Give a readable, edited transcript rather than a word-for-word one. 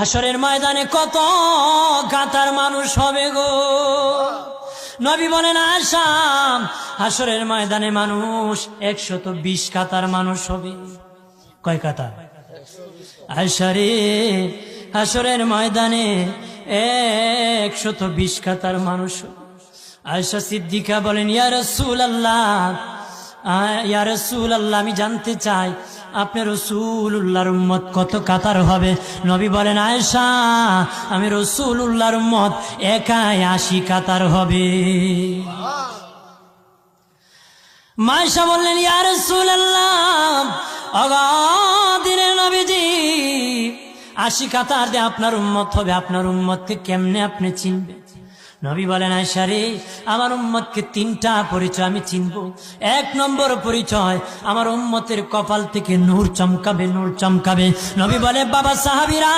হাসরের ময়দানে কত কাতার মানুষ হবে গো। নবী বলেন আয়েশা, হাসরের ময়দানে মানুষ 120 কাতার মানুষ হবে। কয় কাতার? আয়েশা রে, হাসরের ময়দানে 120 কাতার মানুষ হবে। আয়েশা সিদ্দিকা বলেন ইয়া রাসূলুল্লাহ, ইয়া রাসূলুল্লাহ, আমি জানতে চাই আপনি রাসূলুল্লাহর উম্মত কত কাতার হবে? নবী বলেন আয়েশা, আমি রাসূলুল্লাহর উম্মত একাই 80 কাতার হবে। আয়েশা বললেন ইয়া রাসূলুল্লাহ, দিনের নবীজি 80 কাতার দিয়ে আপনার উম্মত হবে, আপনার উম্মতকে কেমনে আপনি চিনবেন? নবী বলেন আয়েশা রে, আমার উম্মতকে 3টা পরিচয় আমি চিনব। 1 নম্বর পরিচয়, আমার উম্মতের কপাল থেকে নূর চমকাবে, নূর চমকাবে। নবী বলে বাবা সাহাবীরা,